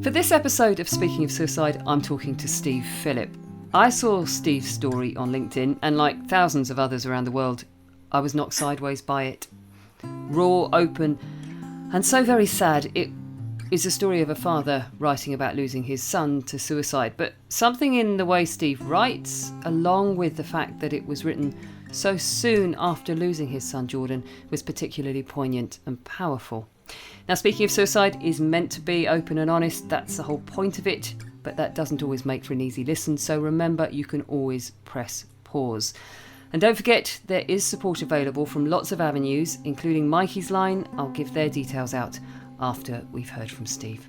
For this episode of Speaking of Suicide, I'm talking to Steve Phillip. I saw Steve's story on LinkedIn, and like thousands of others around the world, I was knocked sideways by it. Raw, open, and so very sad. It is a story of a father writing about losing his son to suicide, but something in the way Steve writes, along with the fact that it was written so soon after losing his son Jordan, was particularly poignant and powerful. Now, Speaking of Suicide is meant to be open and honest. That's the whole point of it, but that doesn't always make for an easy listen, so remember you can always press pause. And don't forget, there is support available from lots of avenues, including Mikey's line. I'll give their details out after we've heard from Steve.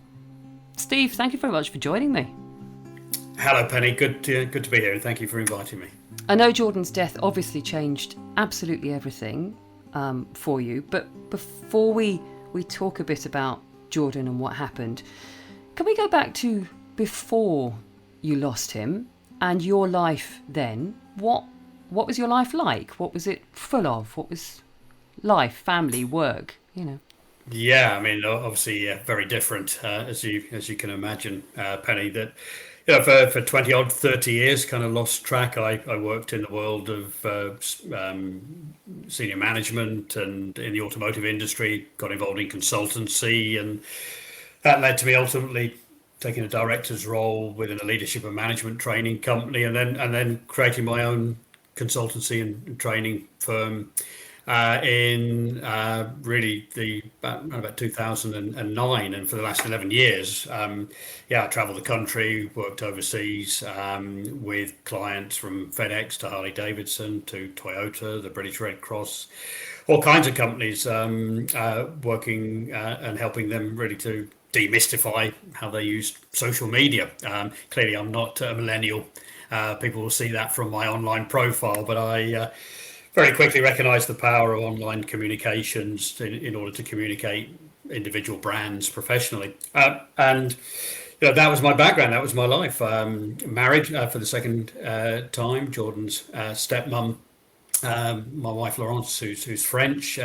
Steve, thank you very much for joining me. Hello, Penny. Good to be here, and thank you for inviting me. I know Jordan's death obviously changed absolutely everything for you, but before we talk a bit about Jordan and what happened, can we go back to before you lost him and your life then? What was your life like? What was it full of? What was life, family, work, Yeah, I mean, obviously, very different, as you can imagine, Penny. That for 20 odd 30 years, kind of lost track. I worked in the world of senior management and in the automotive industry. Got involved in consultancy, and that led to me ultimately taking a director's role within a leadership and management training company, and then creating my own consultancy and training firm in really about 2009, and for the last 11 years, I traveled the country, worked overseas with clients from FedEx to Harley Davidson to Toyota, the British Red Cross, all kinds of companies, working and helping them really to demystify how they use social media. Clearly, I'm not a millennial. People will see that from my online profile, but I very quickly recognized the power of online communications in order to communicate individual brands professionally. And that was my background. That was my life. Married for the second time, Jordan's stepmom, my wife Laurence, who's French.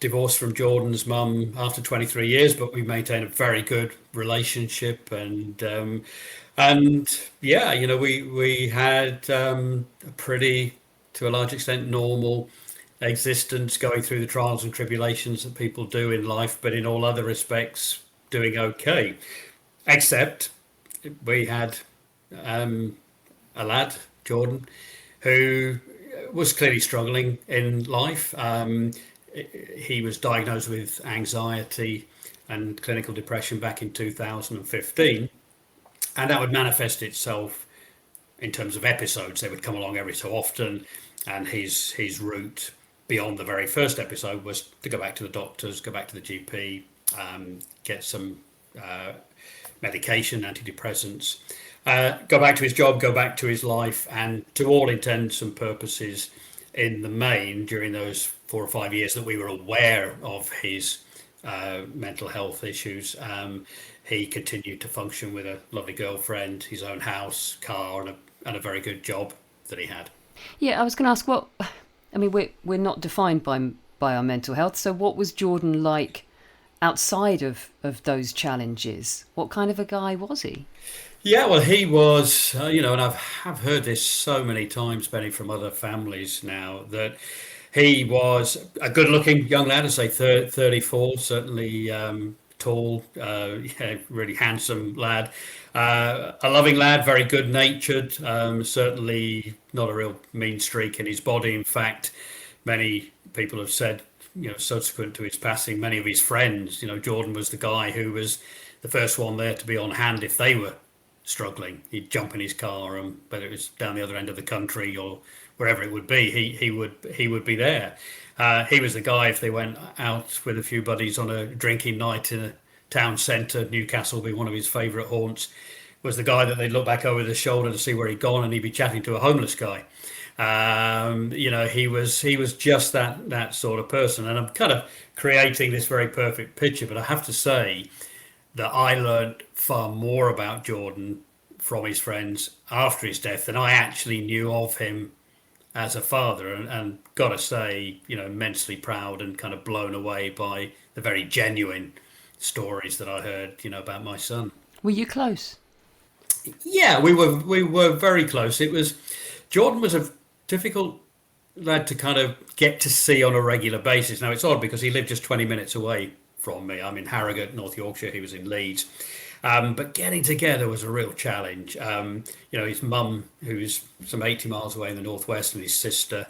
Divorced from Jordan's mum after 23 years, but we maintained a very good relationship, and we had a pretty, to a large extent, normal existence, going through the trials and tribulations that people do in life, but in all other respects doing okay. Except we had a lad, Jordan, who was clearly struggling in life. He was diagnosed with anxiety and clinical depression back in 2015, and that would manifest itself in terms of episodes. They would come along every so often, and his route beyond the very first episode was to go back to the doctors, go back to the GP, get some medication, antidepressants, go back to his job, go back to his life, and to all intents and purposes, in the main, during those 4 or 5 years that we were aware of his mental health issues, he continued to function with a lovely girlfriend, his own house, car, and a very good job that he had. Yeah, I was going to ask, we're not defined by our mental health, so what was Jordan like outside of those challenges? What kind of a guy was he? Yeah, well, he was, and I've heard this so many times, Benny, from other families now, that he was a good-looking young lad, I say 34, certainly tall, really handsome lad, a loving lad, very good-natured, certainly not a real mean streak in his body. In fact, many people have said, subsequent to his passing, many of his friends, Jordan was the guy who was the first one there to be on hand if they were struggling. He'd jump in his car, and whether it was down the other end of the country or wherever it would be, he would be there. He was the guy, if they went out with a few buddies on a drinking night in a town centre, Newcastle would be one of his favourite haunts, was the guy that they'd look back over the shoulder to see where he'd gone, and he'd be chatting to a homeless guy. He was just that sort of person, and I'm kind of creating this very perfect picture. But I have to say that I learned far more about Jordan from his friends after his death than I actually knew of him as a father, and got to say, immensely proud and kind of blown away by the very genuine stories that I heard, about my son. Were you close? Yeah, we were very close. Jordan was a difficult lad to kind of get to see on a regular basis. Now it's odd because he lived just 20 minutes away from me. I'm in Harrogate, North Yorkshire. He was in Leeds. But getting together was a real challenge. His mum, who's some 80 miles away in the northwest, and his sister,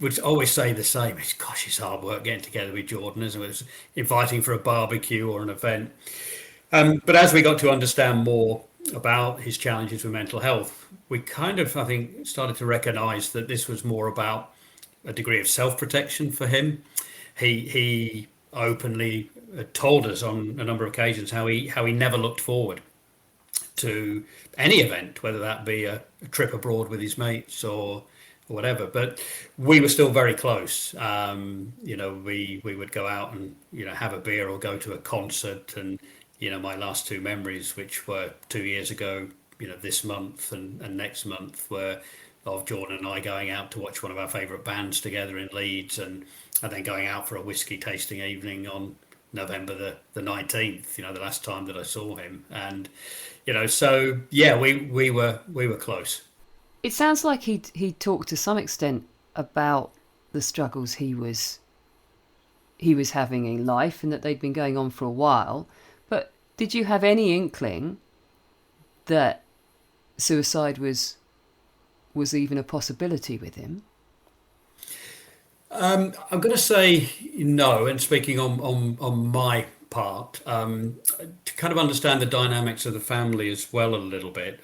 would always say the same. Gosh, it's hard work getting together with Jordan, as it was inviting for a barbecue or an event. But as we got to understand more about his challenges with mental health, we kind of, I think, started to recognize that this was more about a degree of self-protection for him. He openly told us on a number of occasions how he never looked forward to any event, whether that be a trip abroad with his mates or whatever. But we were still very close. We would go out and have a beer or go to a concert. And my last two memories, which were 2 years ago, this month and next month, were of Jordan and I going out to watch one of our favourite bands together in Leeds, and then going out for a whiskey tasting evening on November the 19th, the last time that I saw him. And so yeah, we were close. It sounds like he talked to some extent about the struggles he was having in life, and that they'd been going on for a while. But did you have any inkling that suicide was even a possibility with him? I'm going to say no, and speaking on my part, to kind of understand the dynamics of the family as well a little bit.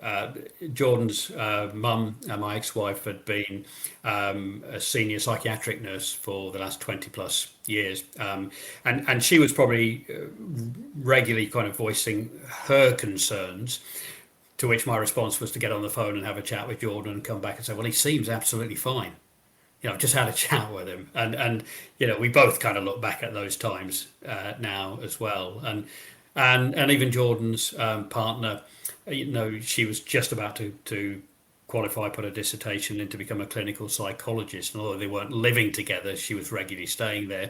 Uh, Jordan's mum, my ex-wife, had been a senior psychiatric nurse for the last 20 plus years, and she was probably regularly kind of voicing her concerns. To which my response was to get on the phone and have a chat with Jordan and come back and say, "Well, he seems absolutely fine. I've just had a chat with him," and we both kind of look back at those times now as well, and even Jordan's partner, she was just about to qualify, put a dissertation in to become a clinical psychologist, and although they weren't living together, she was regularly staying there.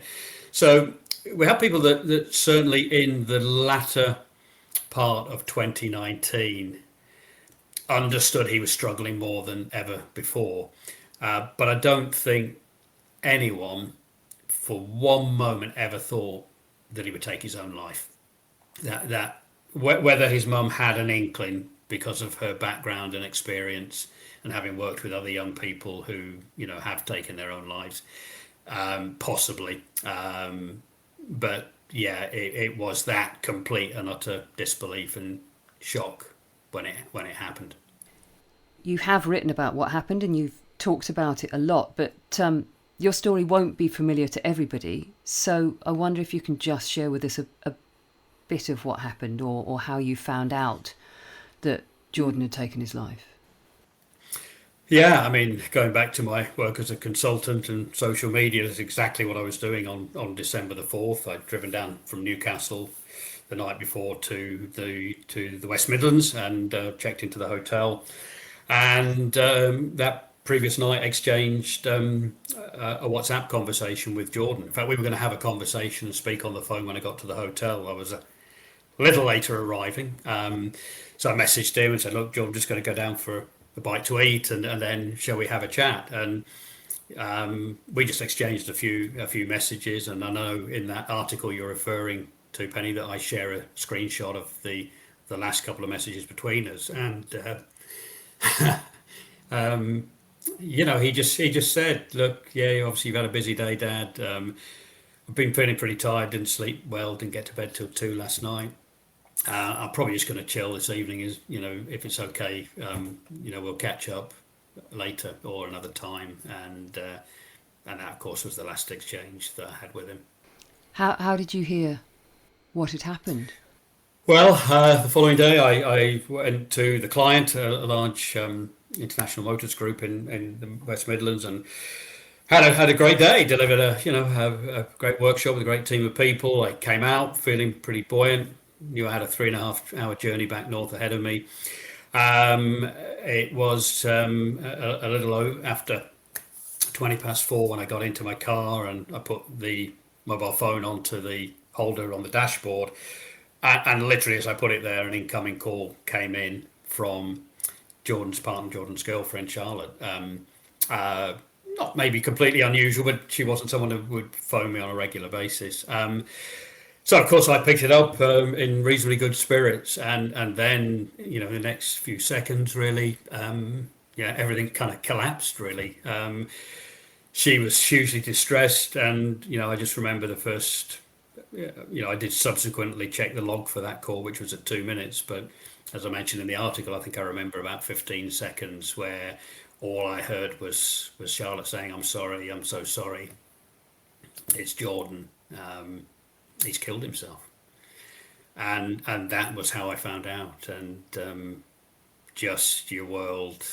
So we have people that certainly in the latter part of 2019 understood he was struggling more than ever before. But I don't think anyone for one moment ever thought that he would take his own life. Whether his mum had an inkling because of her background and experience, and having worked with other young people who have taken their own lives, possibly. But yeah, it was that complete and utter disbelief and shock when it happened. You have written about what happened, and you've talked about it a lot, but your story won't be familiar to everybody. So I wonder if you can just share with us a bit of what happened, or how you found out that Jordan had taken his life. Yeah, I mean, going back to my work as a consultant and social media, that's exactly what I was doing on December the 4th. I'd driven down from Newcastle the night before to the West Midlands, and checked into the hotel, and that previous night exchanged a WhatsApp conversation with Jordan. In fact, we were going to have a conversation and speak on the phone when I got to the hotel. I was a little later arriving, so I messaged him and said, "Look, Jordan, I'm just going to go down for a bite to eat, and then shall we have a chat?" And we just exchanged a few messages. And I know in that article you're referring to, Penny, that I share a screenshot of the last couple of messages between us. And he just said, "Look, yeah, obviously you've had a busy day, Dad. I've been feeling pretty tired, didn't sleep well, didn't get to bed till 2 last night. I'm probably just going to chill this evening. If it's okay, we'll catch up later or another time." And that, of course, was the last exchange that I had with him. How did you hear what had happened? Well, the following day, I went to the client, a large international motors group in the West Midlands, and had a great day. Delivered a great workshop with a great team of people. I came out feeling pretty buoyant. Knew I had a 3.5 hour journey back north ahead of me. It was a little after 20 past 4 when I got into my car, and I put the mobile phone onto the holder on the dashboard, and literally as I put it there, an incoming call came in from Jordan's partner, Jordan's girlfriend, Charlotte. Uh, Not maybe completely unusual, but she wasn't someone who would phone me on a regular basis. So of course I picked it up in reasonably good spirits, and then the next few seconds really, yeah, everything kind of collapsed really. She was hugely distressed, and I just remember the first. I did subsequently check the log for that call, which was at 2 minutes, but as I mentioned in the article, I think I remember about 15 seconds where all I heard was Charlotte saying, "I'm sorry, I'm so sorry. It's Jordan. He's killed himself." And that was how I found out. And just your world,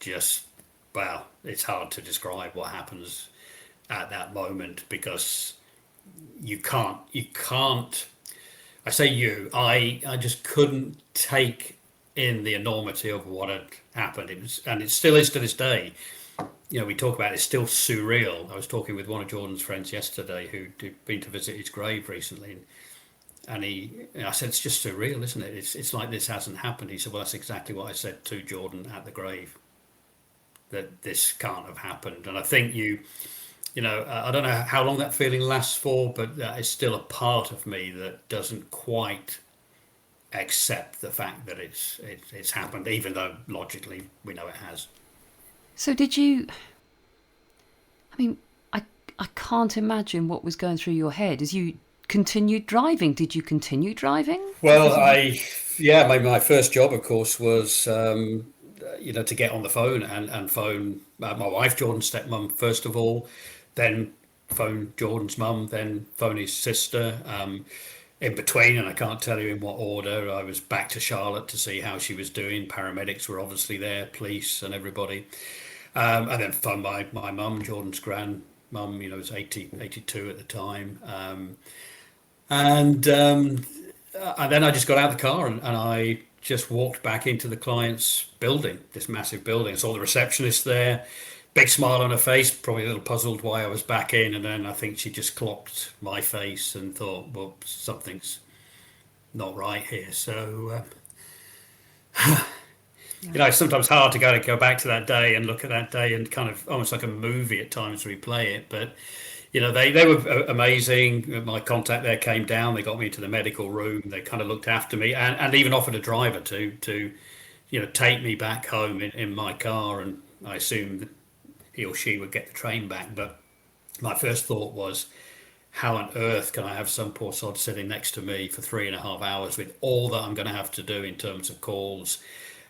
just wow, it's hard to describe what happens at that moment, because you can't. I say I just couldn't take in the enormity of what had happened. It was, and it still is to this day. We talk about it's still surreal. I was talking with one of Jordan's friends yesterday who'd been to visit his grave recently, and I said, it's just surreal, isn't it? It's like this hasn't happened. He said, well, that's exactly what I said to Jordan at the grave, that this can't have happened. And I think I don't know how long that feeling lasts for, but that is still a part of me that doesn't quite accept the fact that it's happened, even though logically we know it has. So did you? I mean, I can't imagine what was going through your head as you continued driving. Did you continue driving? Well, yeah, my first job, of course, was to get on the phone and phone my wife, Jordan's stepmom, first of all, then phone Jordan's mum, then phone his sister. In between, and I can't tell you in what order, I was back to Charlotte to see how she was doing. Paramedics were obviously there, police and everybody. And then phone my mum, Jordan's grandmum, was 82 at the time. And then I just got out of the car, and I just walked back into the client's building, this massive building. I saw the receptionist there, big smile on her face, probably a little puzzled why I was back in. And then I think she just clocked my face and thought, well, something's not right here. So, it's sometimes hard to go back to that day and look at that day and kind of almost like a movie at times replay it. But they were amazing. My contact there came down. They got me into the medical room. They kind of looked after me, and even offered a driver to take me back home in my car. And I assumed he or she would get the train back. But my first thought was, how on earth can I have some poor sod sitting next to me for 3.5 hours with all that I'm going to have to do in terms of calls,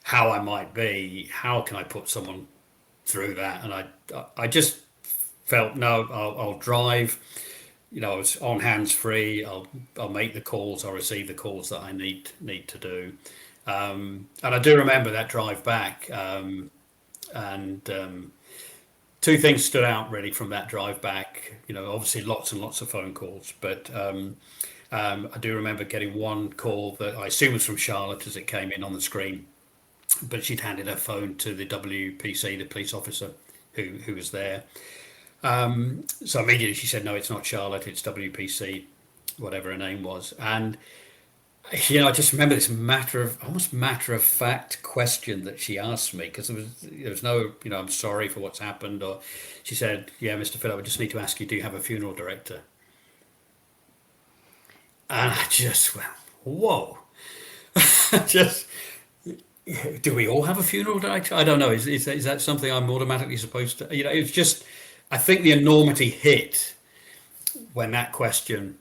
how I might be, how can I put someone through that? And I just felt, no, I'll drive. I was on hands free. I'll make the calls. I'll receive the calls that I need to do. And I do remember that drive back. And two things stood out really from that drive back. Obviously lots and lots of phone calls, but I do remember getting one call that I assume was from Charlotte as it came in on the screen, but she'd handed her phone to the WPC, the police officer who was there. So immediately she said, no, it's not Charlotte, it's WPC, whatever her name was. And I just remember this almost matter of fact question that she asked me, because there was no, I'm sorry for what's happened. Or she said, yeah, Mr. Phillip, I just need to ask you, do you have a funeral director? And I just went, whoa. Just, do we all have a funeral director? I don't know. Is that something I'm automatically supposed to, it's just, I think the enormity hit when that question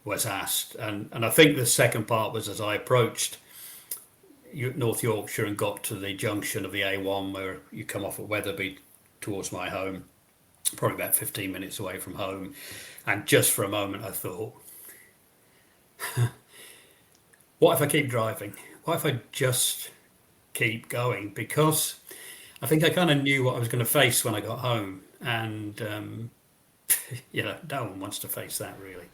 was asked. And I think the second part was as I approached North Yorkshire and got to the junction of the A1 where you come off at Wetherby towards my home, probably about 15 minutes away from home. And just for a moment I thought, what if I keep driving? What if I just keep going? Because I think I kind of knew what I was going to face when I got home. And, no one wants to face that really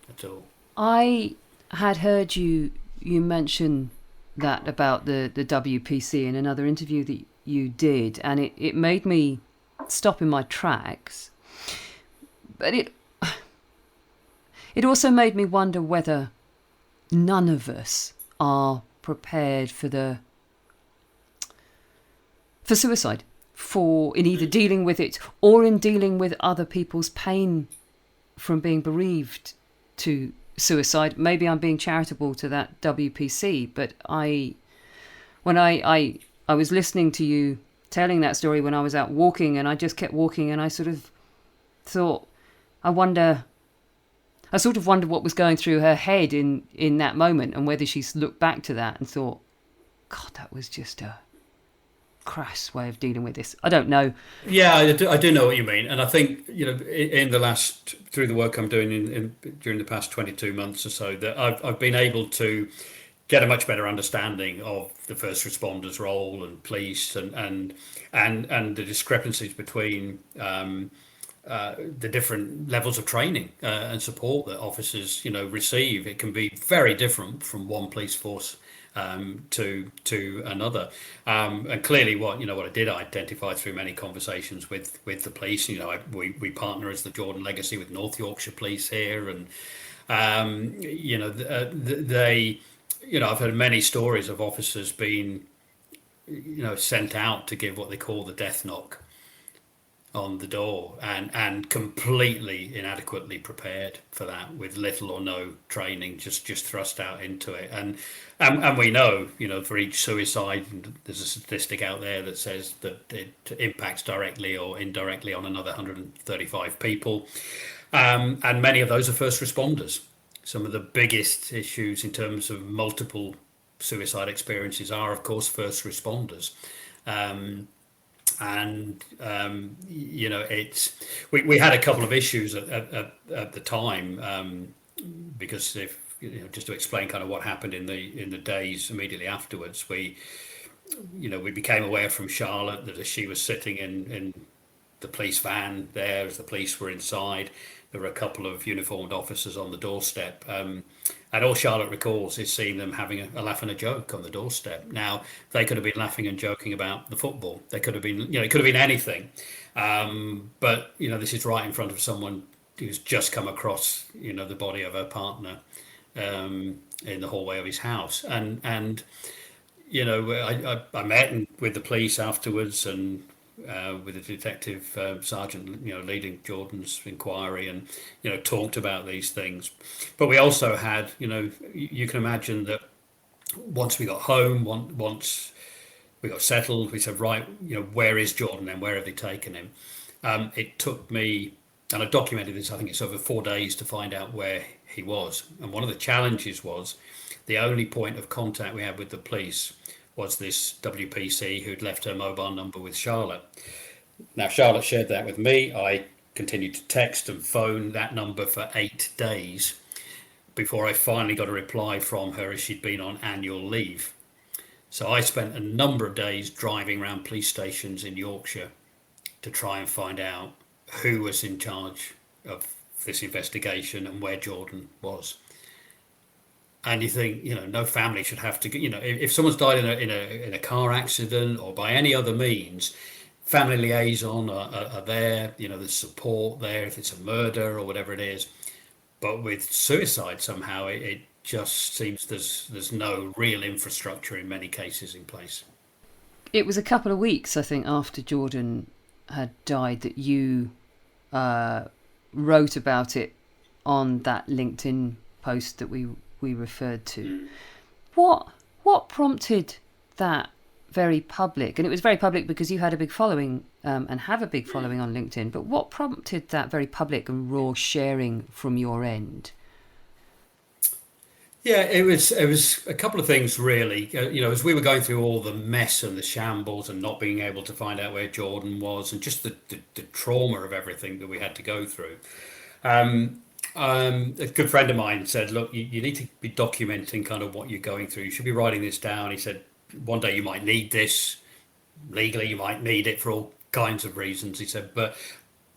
at all. I had heard you mention that about the WPC in another interview that you did, and it made me stop in my tracks. But It also made me wonder whether none of us are prepared for suicide, for in either dealing with it or in dealing with other people's pain from being bereaved to suicide. Maybe I'm being charitable to that WPC, but when I was listening to you telling that story when I was out walking, and I just kept walking, and I sort of thought, I sort of wondered what was going through her head in that moment, and whether she's looked back to that and thought, God, that was just a crass way of dealing with this. I don't know. Yeah, I do know what you mean, and I think in the last through the work I'm doing during the past 22 months or so, that I've been able to get a much better understanding of the first responders' role and police and the discrepancies between the different levels of training and support that officers receive. It can be very different from one police force to another, and clearly what I did identify through many conversations with the police. We partner as the Jordan Legacy with North Yorkshire Police here, and they I've heard many stories of officers being sent out to give what they call the death knock on the door, and completely inadequately prepared for that, with little or no training, just thrust out into it. And we know, for each suicide, there's a statistic out there that says that it impacts directly or indirectly on another 135 people, and many of those are first responders. Some of the biggest issues in terms of multiple suicide experiences are, of course, first responders. It's we had a couple of issues at the time, because if just to explain kind of what happened in the days immediately afterwards, we became aware from Charlotte that as she was sitting in the police van there, as the police were inside, there were a couple of uniformed officers on the doorstep. And all Charlotte recalls is seeing them having a laugh and a joke on the doorstep. Now, they could have been laughing and joking about the football. They could have been, it could have been anything. But this is right in front of someone who's just come across, the body of her partner in the hallway of his house. And I met with the police afterwards, and with the detective sergeant, leading Jordan's inquiry, and talked about these things. But we also had, you can imagine that once we got home, once we got settled, we said, right, where is Jordan and where have they taken him? It took me, and I documented this, I think it's over 4 days, to find out where he was. And one of the challenges was the only point of contact we had with the police was this WPC who'd left her mobile number with Charlotte. Now, Charlotte shared that with me. I continued to text and phone that number for 8 days before I finally got a reply from her, as she'd been on annual leave. So I spent a number of days driving around police stations in Yorkshire to try and find out who was in charge of this investigation and where Jordan was. And you think, no family should have to, if someone's died in a car accident or by any other means, family liaison are there, there's support there if it's a murder or whatever it is. But with suicide, somehow it just seems there's no real infrastructure in many cases in place. It was a couple of weeks, I think, after Jordan had died that you wrote about it on that LinkedIn post that we referred to. What prompted that very public, and it was very public because you had a big following and have a big following on LinkedIn, but what prompted that very public and raw sharing from your end? Yeah, it was a couple of things really. As we were going through all the mess and the shambles and not being able to find out where Jordan was, and just the trauma of everything that we had to go through. A good friend of mine said, look, you need to be documenting kind of what you're going through. You should be writing this down. He said, one day you might need this. Legally, you might need it for all kinds of reasons. He said, but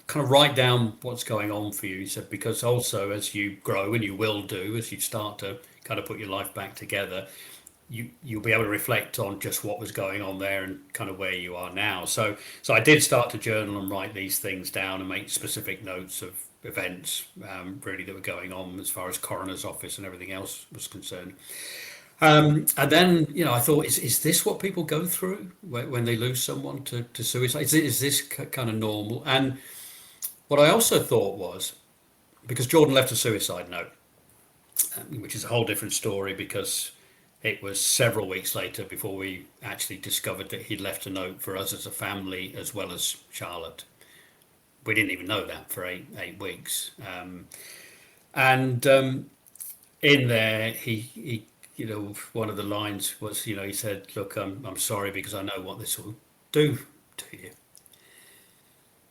kind of write down what's going on for you. He said, because also as you grow, and you will do, as you start to kind of put your life back together, you'll be able to reflect on just what was going on there and kind of where you are now. So I did start to journal and write these things down and make specific notes of events really that were going on as far as coroner's office and everything else was concerned. And then, I thought, is this what people go through when they lose someone to suicide? Is this kind of normal? And what I also thought was, because Jordan left a suicide note, which is a whole different story because it was several weeks later before we actually discovered that he'd left a note for us as a family as well as Charlotte. We didn't even know that for 8 weeks. And in there, he one of the lines was, he said, "Look, I'm sorry because I know what this will do to you."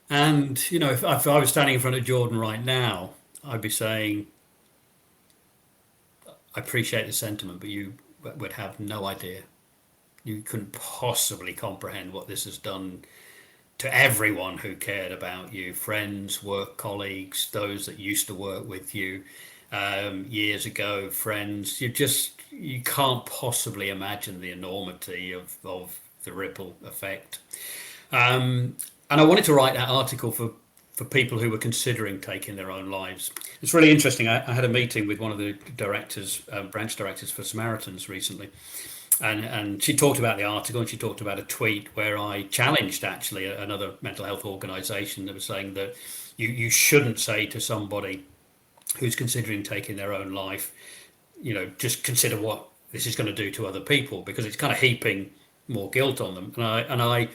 And, if I was standing in front of Jordan right now, I'd be saying, "I appreciate the sentiment, but you would have no idea. You couldn't possibly comprehend what this has done to everyone who cared about you, friends, work colleagues, those that used to work with you years ago, friends. You can't possibly imagine the enormity of the ripple effect." And I wanted to write that article for people who were considering taking their own lives. It's really interesting. I had a meeting with one of the directors, branch directors for Samaritans recently, and she talked about the article, and she talked about a tweet where I challenged actually another mental health organisation that was saying that you shouldn't say to somebody who's considering taking their own life, just consider what this is going to do to other people, because it's kind of heaping more guilt on them. And I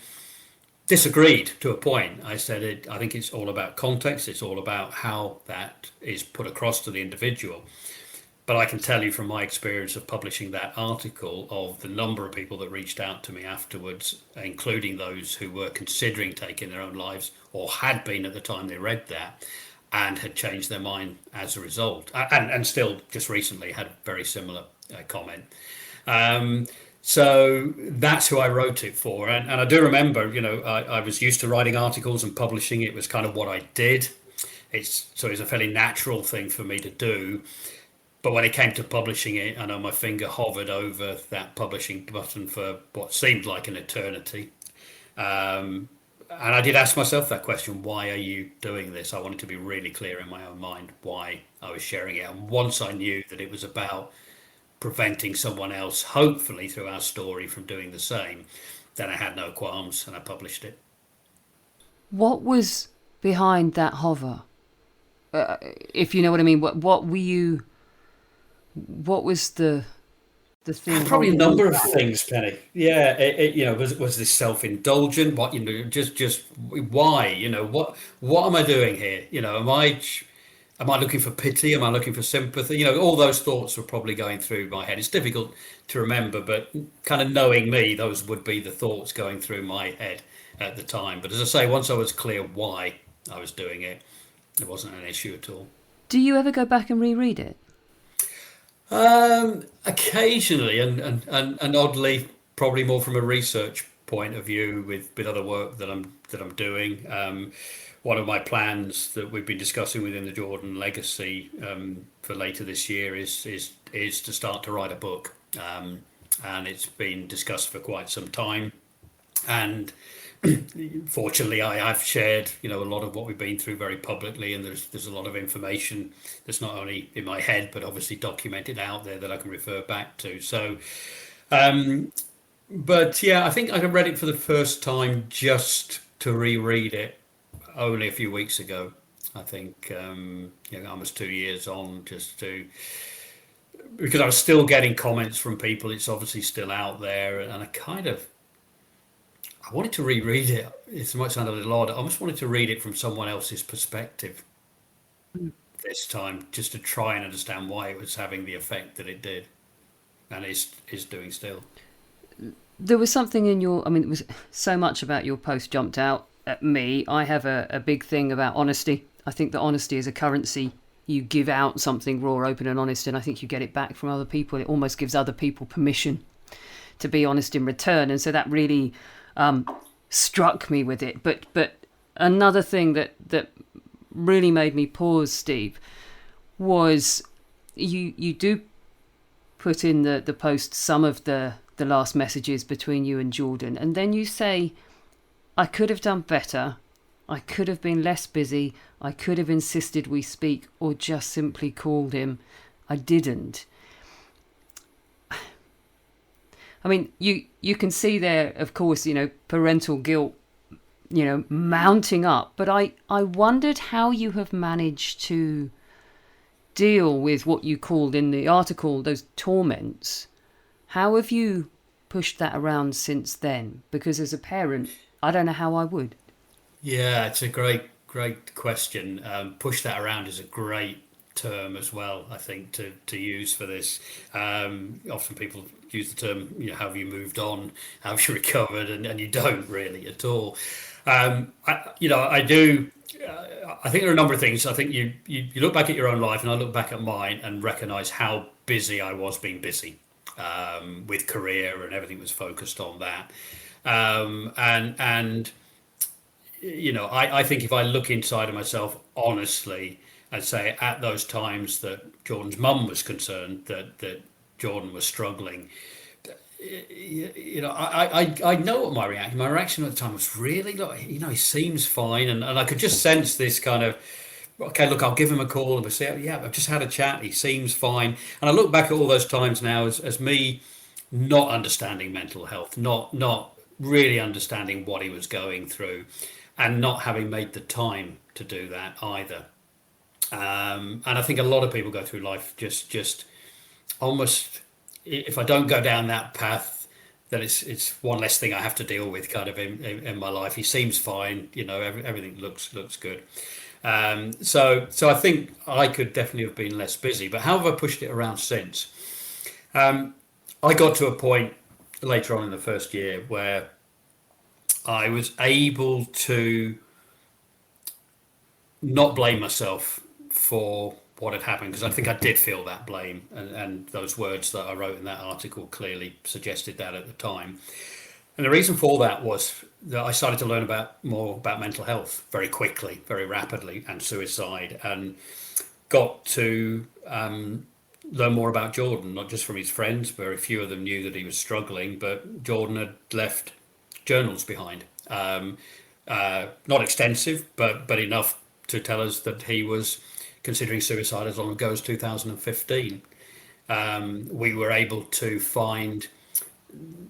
disagreed to a point. I said, I think it's all about context. It's all about how that is put across to the individual. But I can tell you from my experience of publishing that article, of the number of people that reached out to me afterwards, including those who were considering taking their own lives or had been at the time they read that and had changed their mind as a result, and still just recently had a very similar comment. So that's who I wrote it for. And I do remember, I was used to writing articles and publishing. It was kind of what I did. It's a fairly natural thing for me to do. But when it came to publishing it, I know my finger hovered over that publishing button for what seemed like an eternity. And I did ask myself that question: why are you doing this? I wanted to be really clear in my own mind why I was sharing it. And once I knew that it was about preventing someone else, hopefully through our story, from doing the same, then I had no qualms and I published it. What was behind that hover? If you know what I mean, what were you? What was the thing? Probably a number of things, Penny. Yeah, was this self-indulgent? What, just why? What am I doing here? Am I looking for pity? Am I looking for sympathy? All those thoughts were probably going through my head. It's difficult to remember, but kind of knowing me, those would be the thoughts going through my head at the time. But as I say, once I was clear why I was doing it, it wasn't an issue at all. Do you ever go back and reread it? Occasionally, and oddly, probably more from a research point of view with other work that I'm doing. One of my plans that we've been discussing within the Jordan Legacy for later this year is to start to write a book, and it's been discussed for quite some time. And fortunately, I've shared a lot of what we've been through very publicly, and there's a lot of information that's not only in my head but obviously documented out there that I can refer back to. So, but yeah, I think I read it for the first time just to reread it only a few weeks ago. I think almost 2 years on, because I was still getting comments from people. It's obviously still out there, and I wanted to reread it. It might sound a little odd. I almost wanted to read it from someone else's perspective this time, just to try and understand why it was having the effect that it did, and is doing still. There was something in it was so much about your post jumped out at me. I have a big thing about honesty. I think that honesty is a currency. You give out something raw, open and honest, and I think you get it back from other people. It almost gives other people permission to be honest in return. And so that really struck me with it. But another thing that really made me pause, Steve, was you do put in the post some of the last messages between you and Jordan, and then you say, "I could have done better. I could have been less busy. I could have insisted we speak or just simply called him. I didn't. I mean, you can see there, of course, parental guilt, mounting up. But I wondered how you have managed to deal with what you called in the article those torments. How have you pushed that around since then? Because as a parent, I don't know how I would. Yeah, it's a great question. Push that around is a great term as well, I think, to use for this. Often people use the term, how have you moved on? How have you recovered? And you don't really at all. I do. I think there are a number of things. I think you look back at your own life, and I look back at mine and recognise how busy I was being busy with career, and everything was focused on that. And I think if I look inside of myself honestly and say at those times that Jordan's mum was concerned that Jordan was struggling, I know what my reaction at the time was really like, he seems fine, and I could just sense this kind of, okay, look, I'll give him a call and we'll say, yeah, I've just had a chat, he seems fine. And I look back at all those times now as me not understanding mental health, not really understanding what he was going through, and not having made the time to do that either. And I think a lot of people go through life just almost, if I don't go down that path, then it's one less thing I have to deal with kind of in my life. He seems fine, everything looks good. So I think I could definitely have been less busy. But how have I pushed it around since? I got to a point later on in the first year where I was able to not blame myself for what had happened, because I think I did feel that blame, and those words that I wrote in that article clearly suggested that at the time. And the reason for that was that I started to learn more about mental health very quickly, very rapidly, and suicide, and got to learn more about Jordan, not just from his friends. Very few of them knew that he was struggling, but Jordan had left journals behind. Not extensive, but enough to tell us that he was considering suicide as long ago as 2015. We were able to find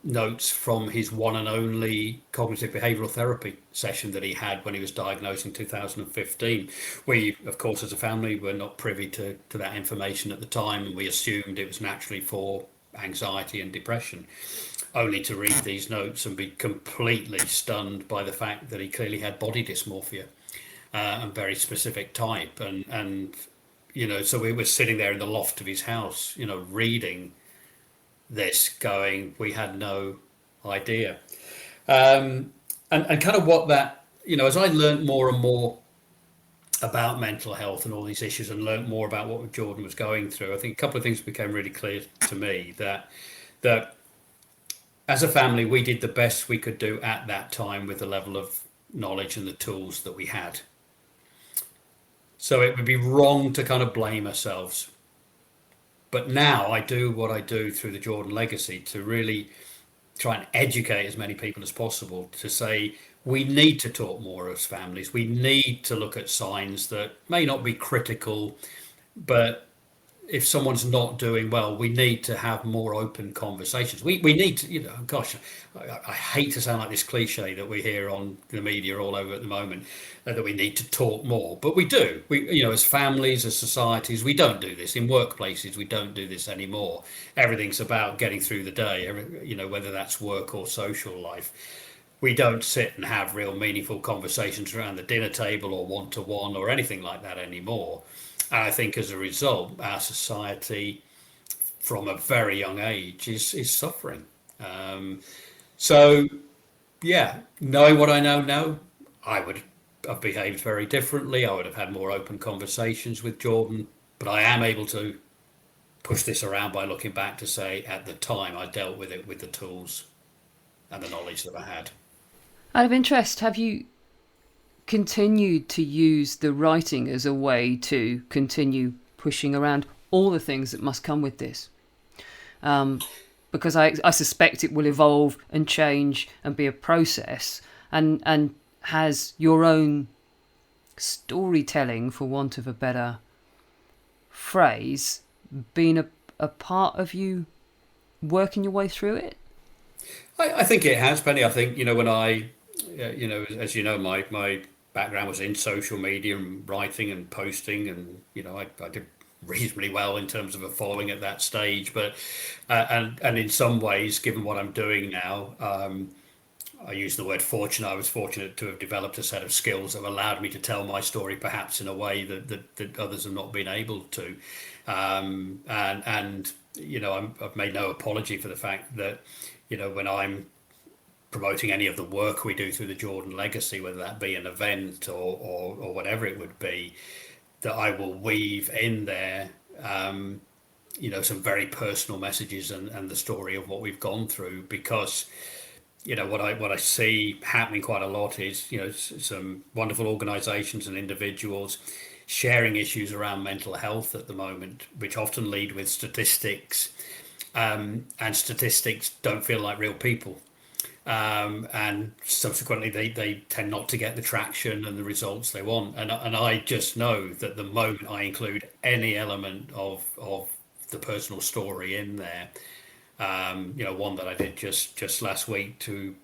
notes from his one and only cognitive behavioral therapy session that he had when he was diagnosed in 2015. We, of course, as a family, were not privy to that information at the time, and we assumed it was naturally for anxiety and depression, only to read these notes and be completely stunned by the fact that he clearly had body dysmorphia, and very specific type. And so we were sitting there in the loft of his house, reading this, going, we had no idea. And kind of what that, as I learned more and more about mental health and all these issues, and learned more about what Jordan was going through, I think a couple of things became really clear to me, that as a family, we did the best we could do at that time with the level of knowledge and the tools that we had. So it would be wrong to kind of blame ourselves. But now I do what I do through the Jordan legacy to really try and educate as many people as possible, to say we need to talk more as families. We need to look at signs that may not be critical, but if someone's not doing well, we need to have more open conversations. We need to, gosh, I hate to sound like this cliche that we hear on the media all over at the moment, that we need to talk more, but we do. We, as families, as societies, we don't do this. In workplaces, we don't do this anymore. Everything's about getting through the day, whether that's work or social life. We don't sit and have real meaningful conversations around the dinner table or one-to-one or anything like that anymore. And I think as a result, our society from a very young age is suffering. So, yeah, knowing what I know now, I would have behaved very differently. I would have had more open conversations with Jordan. But I am able to push this around by looking back to say, at the time, I dealt with it with the tools and the knowledge that I had. Out of interest, have you continued to use the writing as a way to continue pushing around all the things that must come with this? Because I suspect it will evolve and change and be a process. And has your own storytelling, for want of a better phrase, been a part of you working your way through it? I think it has, Penny. I think, when as you know, my background was in social media and writing and posting, and, I did reasonably well in terms of a following at that stage. But, and in some ways, given what I'm doing now, I use the word fortunate. I was fortunate to have developed a set of skills that have allowed me to tell my story perhaps in a way that others have not been able to. And I've made no apology for the fact that, when I'm promoting any of the work we do through the Jordan Legacy, whether that be an event or whatever it would be, that I will weave in there, some very personal messages and the story of what we've gone through. Because what I see happening quite a lot is some wonderful organisations and individuals sharing issues around mental health at the moment, which often lead with statistics, and statistics don't feel like real people. And subsequently, they tend not to get the traction and the results they want. And I just know that the moment I include any element of the personal story in there, one that I did just last week to,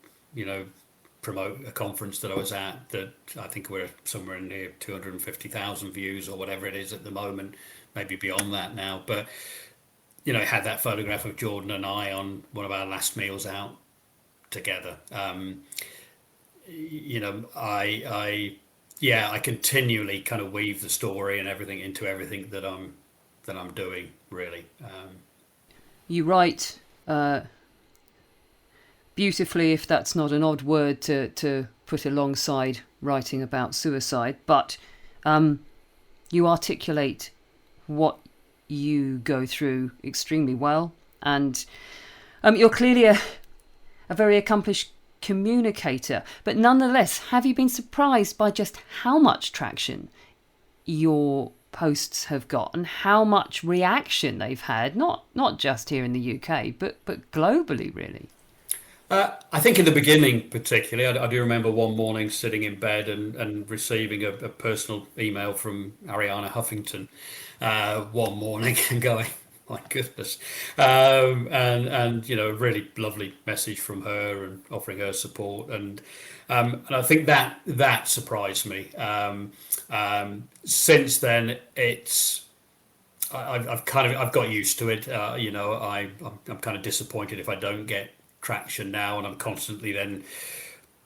promote a conference that I was at, that I think we're somewhere near 250,000 views or whatever it is at the moment, maybe beyond that now. But, it had that photograph of Jordan and I on one of our last meals out together. I continually kind of weave the story and everything into everything that I'm doing, really. You write beautifully, if that's not an odd word to put alongside writing about suicide, but you articulate what you go through extremely well, and you're clearly a very accomplished communicator. But nonetheless, have you been surprised by just how much traction your posts have got and how much reaction they've had, not just here in the UK, but globally, really? I think in the beginning, particularly, I do remember one morning sitting in bed and receiving a personal email from Ariana Huffington one morning and going, my goodness, and a really lovely message from her and offering her support, and I think that surprised me. Since then, I've got used to it. I'm kind of disappointed if I don't get traction now, and I'm constantly then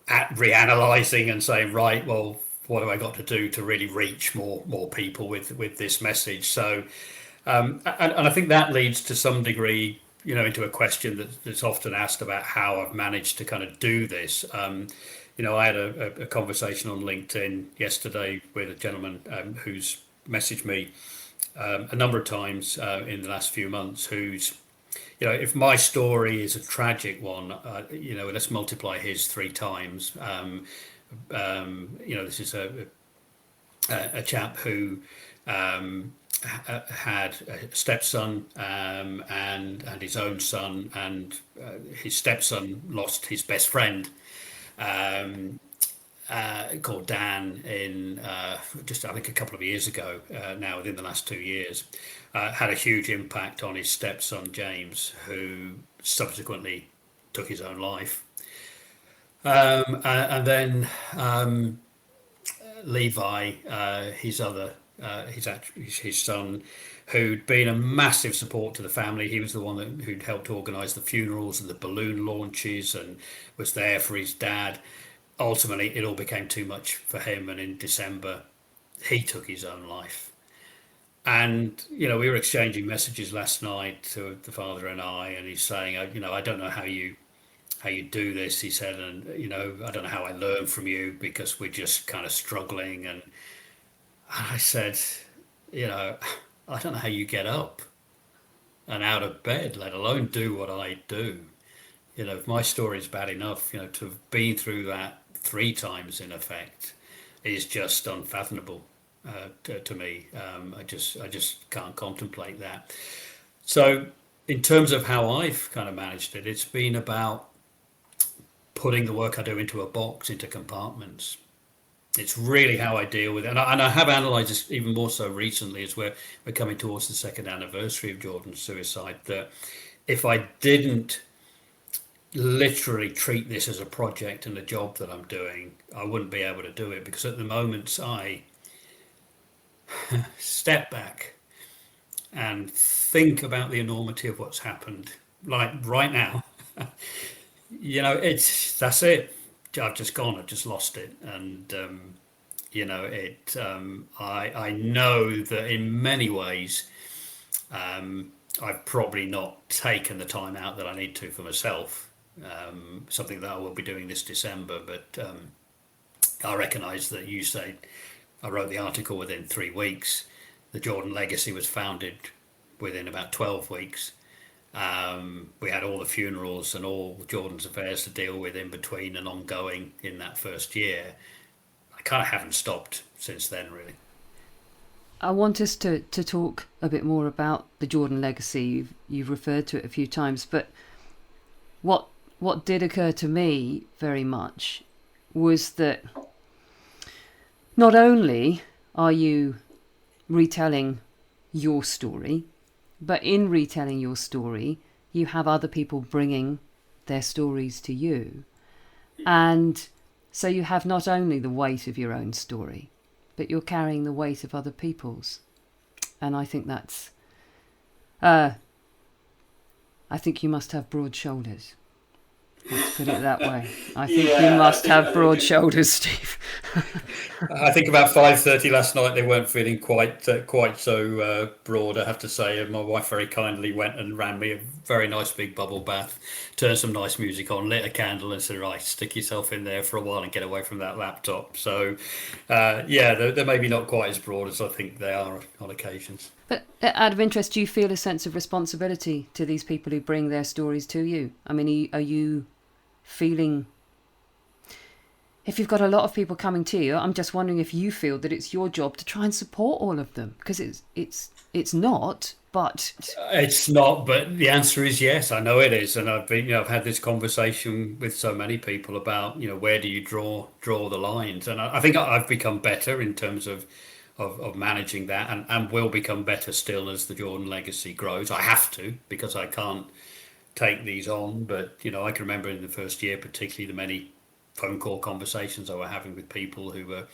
reanalyzing and saying, right, well, what have I got to do to really reach more people with this message? So, and I think that leads to some degree, into a question that's often asked about how I've managed to kind of do this. I had a conversation on LinkedIn yesterday with a gentleman who's messaged me a number of times in the last few months, who's, if my story is a tragic one, let's multiply his three times. This is a chap who had a stepson, and his own son, and his stepson lost his best friend, called Dan, in just I think a couple of years ago, now within the last 2 years. Had a huge impact on his stepson James, who subsequently took his own life. And then Levi, his son, who'd been a massive support to the family. He was the one who'd helped organise the funerals and the balloon launches and was there for his dad. Ultimately, it all became too much for him, and in December, he took his own life. And we were exchanging messages last night, to the father and I, and he's saying, I don't know how you do this, he said, and I don't know how I learn from you, because we're just kind of struggling. And I said, I don't know how you get up and out of bed, let alone do what I do. If my story is bad enough, to have been through that three times in effect is just unfathomable to me. I just can't contemplate that. So, in terms of how I've kind of managed it, it's been about putting the work I do into a box, into compartments. It's really how I deal with it, and I have analysed this even more so recently as we're coming towards the second anniversary of Jordan's suicide. That if I didn't literally treat this as a project and a job that I'm doing, I wouldn't be able to do it because at the moment I step back and think about the enormity of what's happened, like right now, it's that's it. I've just gone. I've just lost it, and I know that in many ways, I've probably not taken the time out that I need to for myself. Something that I will be doing this December, but I recognise that you say I wrote the article within 3 weeks. The Jordan legacy was founded within about 12 weeks. We had all the funerals and all Jordan's affairs to deal with in between and ongoing in that first year. I kind of haven't stopped since then, really. I want us to talk a bit more about the Jordan legacy. You've referred to it a few times, but what did occur to me very much was that not only are you retelling your story, but in retelling your story, you have other people bringing their stories to you. And so you have not only the weight of your own story, but you're carrying the weight of other people's. And I think I think you must have broad shoulders. Let's put it that way. I think you must have broad shoulders, Steve. I think about 5:30 last night they weren't feeling quite so broad, I have to say. And my wife very kindly went and ran me a very nice big bubble bath, turned some nice music on, lit a candle, and said, "Right, stick yourself in there for a while and get away from that laptop." So, yeah, they're maybe not quite as broad as I think they are on occasions. But out of interest, do you feel a sense of responsibility to these people who bring their stories to you? I mean, are you feeling, if you've got a lot of people coming to you, I'm just wondering if you feel that it's your job to try and support all of them, because it's not, but It's not, but the answer is yes. I know it is, and I've had this conversation with so many people about, where do you draw the lines, and I think I've become better in terms of managing that, and will become better still as the Jordan legacy grows. I have to because I can't take these on, but I can remember in the first year, particularly the many phone call conversations I were having with people who were,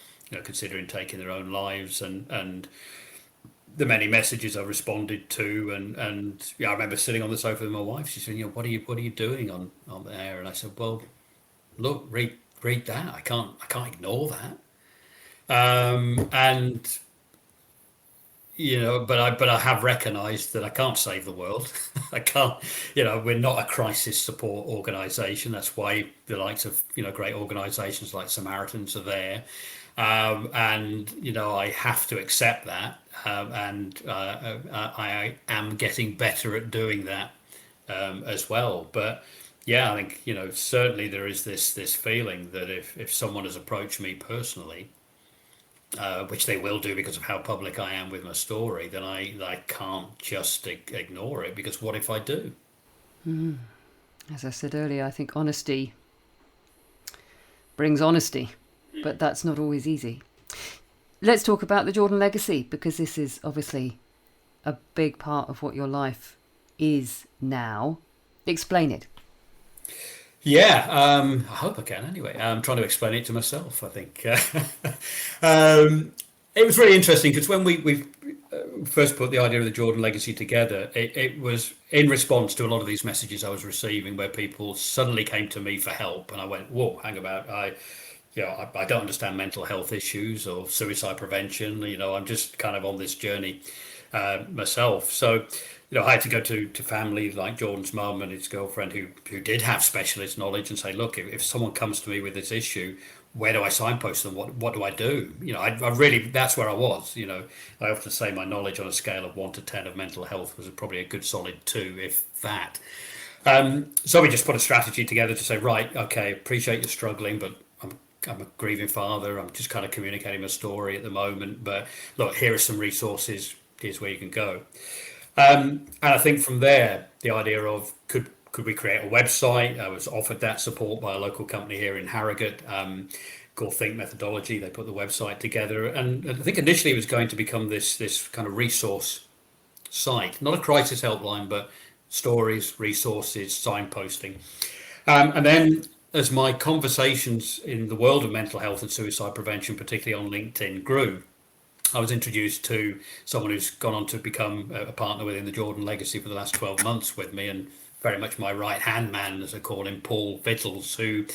considering taking their own lives, and the many messages I responded to, and yeah, I remember sitting on the sofa with my wife. She said, "What are you doing on there?" And I said, "Well, look, read that. I can't ignore that." And but I have recognised that I can't save the world. I can't. We're not a crisis support organisation. That's why the likes of great organisations like Samaritans are there, and I have to accept that, and I am getting better at doing that as well. But yeah, I think certainly there is this feeling that if someone has approached me personally, which they will do because of how public I am with my story, then I can't just ignore it, because what if I do? as I said earlier, I think honesty brings honesty, but that's not always easy. Let's talk about the Jordan legacy, because this is obviously a big part of what your life is now. Explain it. Yeah, I hope I can anyway. I'm trying to explain it to myself, I think. It was really interesting because when we first put the idea of the Jordan legacy together, it was in response to a lot of these messages I was receiving where people suddenly came to me for help. And I went, whoa, hang about. I don't understand mental health issues or suicide prevention. I'm just kind of on this journey myself. So, I had to go to family like Jordan's mum and his girlfriend who did have specialist knowledge and say, look, if someone comes to me with this issue, where do I signpost them? What do I do? I really, that's where I was. I often say my knowledge on a scale of 1 to 10 of mental health was probably a good solid 2, if that. So we just put a strategy together to say, right, okay, appreciate you're struggling, but I'm a grieving father. I'm just kind of communicating my story at the moment. But look, here are some resources. Here's where you can go. And I think from there, the idea of could we create a website? I was offered that support by a local company here in Harrogate. called Think Methodology. They put the website together, and I think initially it was going to become this kind of resource site, not a crisis helpline, but stories, resources, signposting. And then as my conversations in the world of mental health and suicide prevention, particularly on LinkedIn, grew, I was introduced to someone who's gone on to become a partner within the Jordan Legacy for the last 12 months with me, and very much my right hand man, as I call him, Paul Vittles, who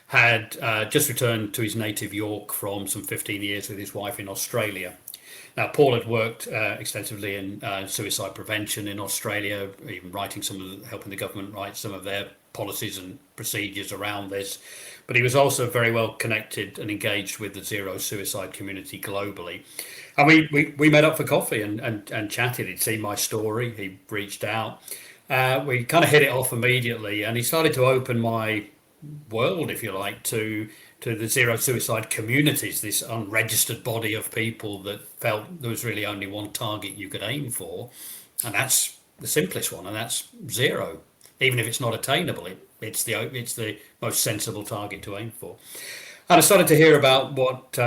had just returned to his native York from some 15 years with his wife in Australia. Now, Paul had worked extensively in suicide prevention in Australia, even writing helping the government write some of their policies and procedures around this. But he was also very well connected and engaged with the zero suicide community globally. And we met up for coffee and chatted. He'd seen my story. He reached out. We kind of hit it off immediately, and he started to open my world, if you like, to the zero suicide communities, this unregistered body of people that felt there was really only one target you could aim for, and that's the simplest one, and that's zero. Even if it's not attainable, it's the most sensible target to aim for. And I started to hear about what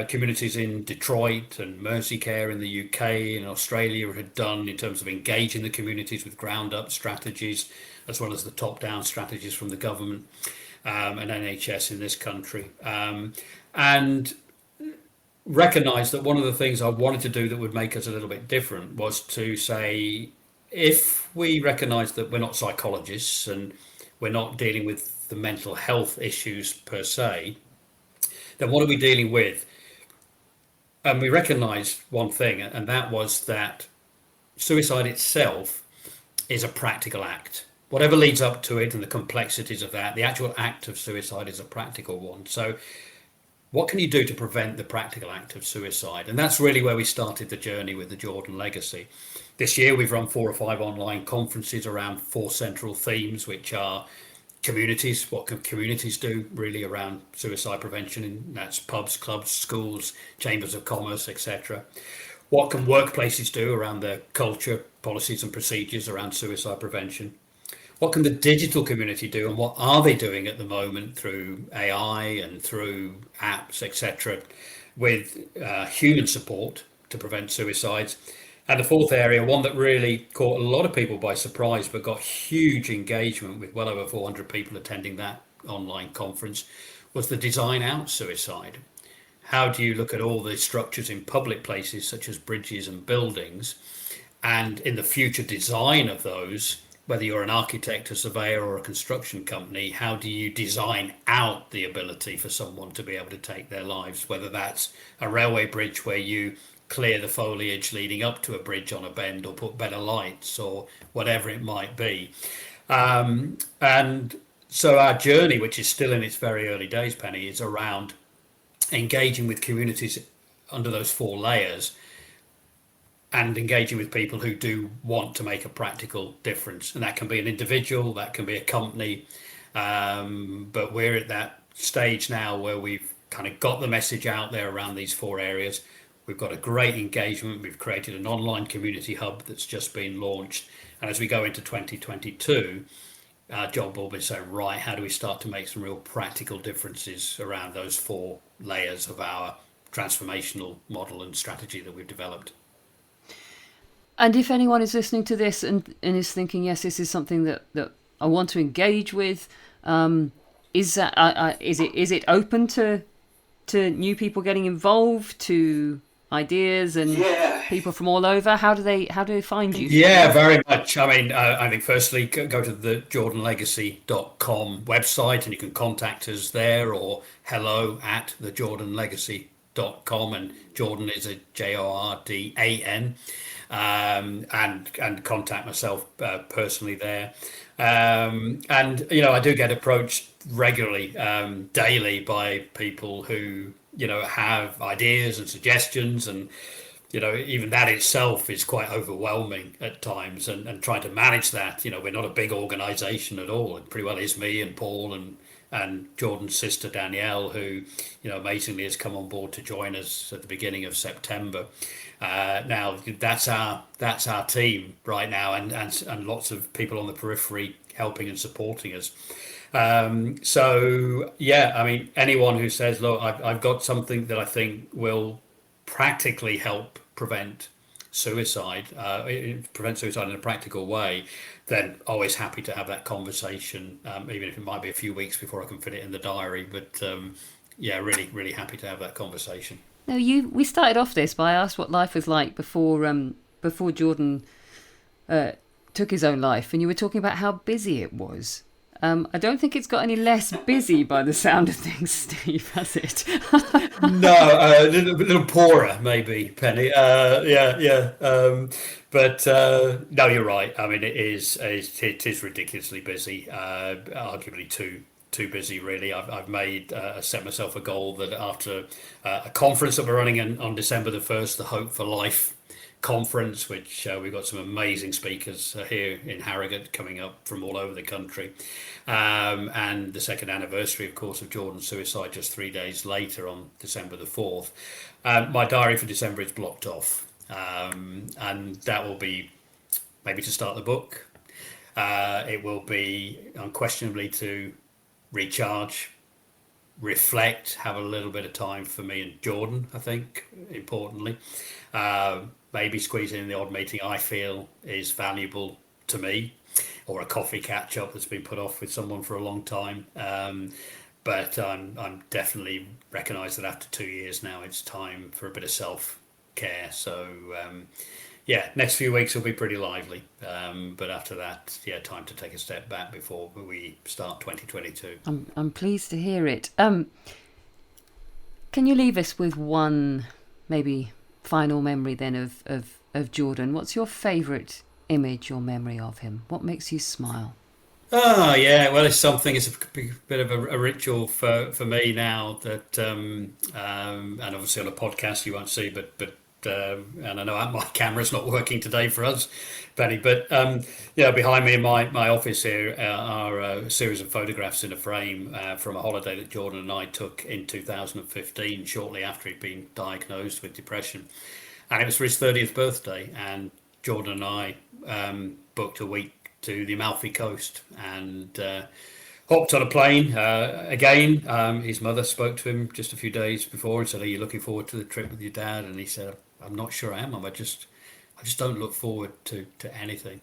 communities in Detroit and Mercy Care in the UK and Australia had done in terms of engaging the communities with ground up strategies, as well as the top down strategies from the government and NHS in this country. And recognized that one of the things I wanted to do that would make us a little bit different was to say, if we recognize that we're not psychologists and we're not dealing with the mental health issues per se, then what are we dealing with? And we recognized one thing, and that was that suicide itself is a practical act. Whatever leads up to it and the complexities of that, the actual act of suicide is a practical one. So what can you do to prevent the practical act of suicide? And that's really where we started the journey with the Jordan Legacy. This year we've run 4 or 5 online conferences around 4 central themes, which are communities. What can communities do really around suicide prevention? And that's pubs, clubs, schools, chambers of commerce, etc. What can workplaces do around their culture, policies and procedures around suicide prevention? What can the digital community do, and what are they doing at the moment through AI and through apps, etc., with human support to prevent suicides? And the fourth area, one that really caught a lot of people by surprise, but got huge engagement with well over 400 people attending that online conference, was the design out suicide. How do you look at all the structures in public places, such as bridges and buildings, and in the future design of those, whether you're an architect, a surveyor, or a construction company, how do you design out the ability for someone to be able to take their lives, whether that's a railway bridge where you clear the foliage leading up to a bridge on a bend, or put better lights, or whatever it might be. And so our journey, which is still in its very early days, Penny, is around engaging with communities under those 4 layers, and engaging with people who do want to make a practical difference. And that can be an individual, that can be a company. But we're at that stage now where we've kind of got the message out there around these 4 areas. We've got a great engagement. We've created an online community hub that's just been launched. And as we go into 2022, our job will be saying, right, how do we start to make some real practical differences around those 4 layers of our transformational model and strategy that we've developed? And if anyone is listening to this and is thinking, yes, this is something that I want to engage with, is it open to new people getting involved, to ideas and people from all over? How do they find you? Yeah, very much. I mean, I think firstly, go to the jordanlegacy.com website and you can contact us there, or hello@thejordanlegacy.com, and Jordan is a Jordan, and contact myself personally there. And I do get approached regularly, daily, by people who have ideas and suggestions, and even that itself is quite overwhelming at times, and trying to manage that. We're not a big organization at all. It pretty well is me and Paul and Jordan's sister Danielle, who amazingly has come on board to join us at the beginning of September. Now that's our team right now, and lots of people on the periphery helping and supporting us. So yeah, I mean, anyone who says, "Look, I've got something that I think will practically help prevent suicide in a practical way," then always happy to have that conversation, even if it might be a few weeks before I can fit it in the diary. But yeah, really, really happy to have that conversation. Now, we started off this by I asked what life was like before Jordan uh, took his own life, and you were talking about how busy it was. I don't think it's got any less busy by the sound of things, Steve, has it? No, a little poorer, maybe, Penny. Yeah, yeah. But no, you're right. I mean, it is ridiculously busy. Arguably too busy, really. I've made set myself a goal that after a conference that we're running on December the 1st, the Hope for Life conference, which we've got some amazing speakers here in Harrogate coming up from all over the country. And the second anniversary, of course, of Jordan's suicide just 3 days later on December the 4th. My diary for December is blocked off. And that will be maybe to start the book. It will be unquestionably to recharge, reflect, have a little bit of time for me and Jordan, I think, importantly. Maybe squeeze in the odd meeting I feel is valuable to me, or a coffee catch up that's been put off with someone for a long time. But I'm definitely recognise that after 2 years now, it's time for a bit of self care. So yeah, next few weeks will be pretty lively. But after that, yeah, time to take a step back before we start 2022. I'm pleased to hear it. Can you leave us with one maybe final memory then of Jordan? What's your favourite image or memory of him? What makes you smile? Oh yeah, well, it's a bit of a ritual for me now that and obviously on a podcast you won't see, but and I know my camera's not working today for us, Benny, but yeah, behind me in my office here are a series of photographs in a frame from a holiday that Jordan and I took in 2015, shortly after he'd been diagnosed with depression, and it was for his 30th birthday, and Jordan and I booked a week to the Amalfi Coast and hopped on a plane again. His mother spoke to him just a few days before and said, "Are you looking forward to the trip with your dad?" And he said, "I'm not sure I am. I just don't look forward to anything."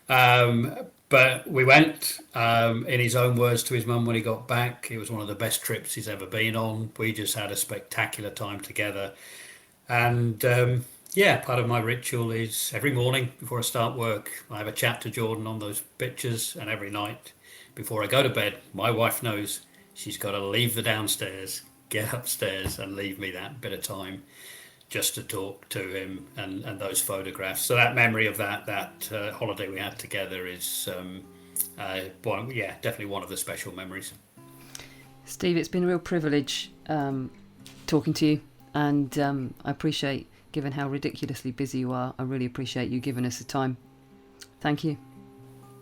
But we went, in his own words to his mum when he got back. It was one of the best trips he's ever been on. We just had a spectacular time together. And yeah, part of my ritual is every morning before I start work, I have a chat to Jordan on those pictures, and every night before I go to bed, my wife knows she's got to leave the downstairs, get upstairs, and leave me that bit of time just to talk to him and those photographs. So that memory of that holiday we had together is yeah, definitely one of the special memories. Steve, it's been a real privilege talking to you, and I appreciate, given how ridiculously busy you are, I really appreciate you giving us the time. Thank you.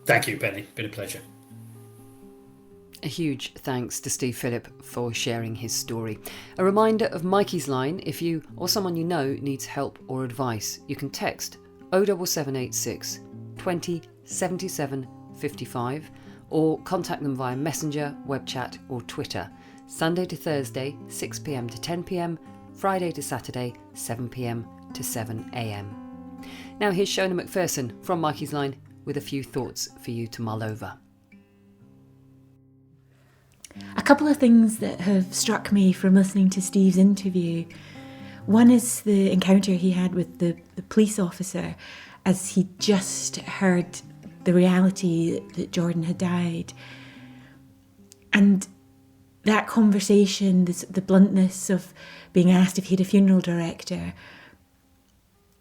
Thank you, Penny. Been a pleasure. A huge thanks to Steve Phillip for sharing his story. A reminder of Mikey's line: if you or someone you know needs help or advice, you can text 07786 20 77 55 or contact them via Messenger, web chat or Twitter. Sunday to Thursday, 6 p.m. to 10 p.m, Friday to Saturday, 7 p.m. to 7 a.m. Now here's Shona McPherson from Mikey's Line with a few thoughts for you to mull over. A couple of things that have struck me from listening to Steve's interview. One is the encounter he had with the police officer as he just heard the reality that Jordan had died. And that conversation, the bluntness of being asked if he had a funeral director,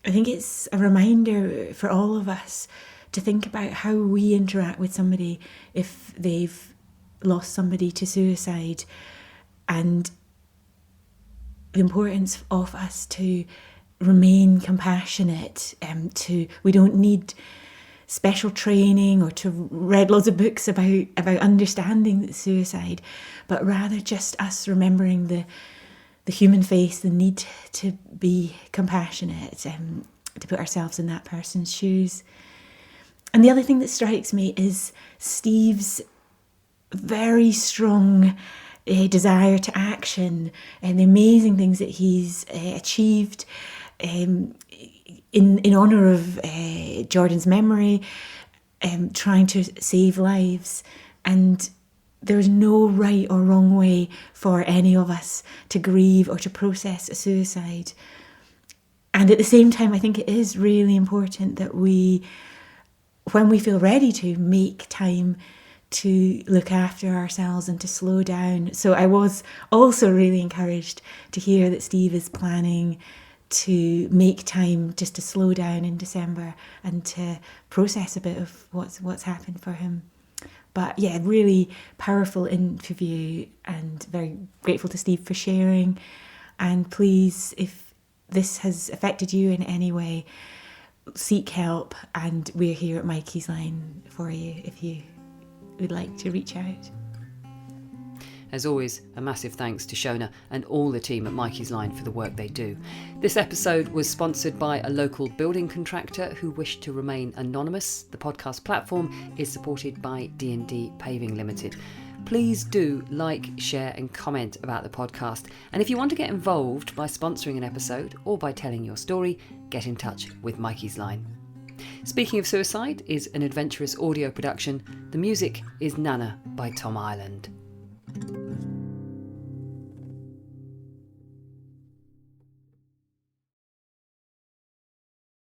I think it's a reminder for all of us to think about how we interact with somebody if they've lost somebody to suicide, and the importance of us to remain compassionate. We don't need special training or to read loads of books about understanding suicide, but rather just us remembering the human face, the need to be compassionate, to put ourselves in that person's shoes. And the other thing that strikes me is Steve's very strong desire to action and the amazing things that he's achieved in honour of Jordan's memory, trying to save lives. And there's no right or wrong way for any of us to grieve or to process a suicide. And at the same time, I think it is really important that we, when we feel ready to, make time to look after ourselves and to slow down. So I was also really encouraged to hear that Steve is planning to make time just to slow down in December and to process a bit of what's happened for him. But yeah, really powerful interview, and very grateful to Steve for sharing. And please, if this has affected you in any way, seek help, and we're here at Mikey's Line for you if you would like to reach out. As always, a massive thanks to Shona and all the team at Mikey's Line for the work they do. This episode was sponsored by a local building contractor who wished to remain anonymous. The podcast platform is supported by D&D Paving Limited. Please do like, share and comment about the podcast. And if you want to get involved by sponsoring an episode or by telling your story, get in touch with Mikey's Line. Speaking of Suicide is an adventurous audio production. The music is Nana by Tom Ireland.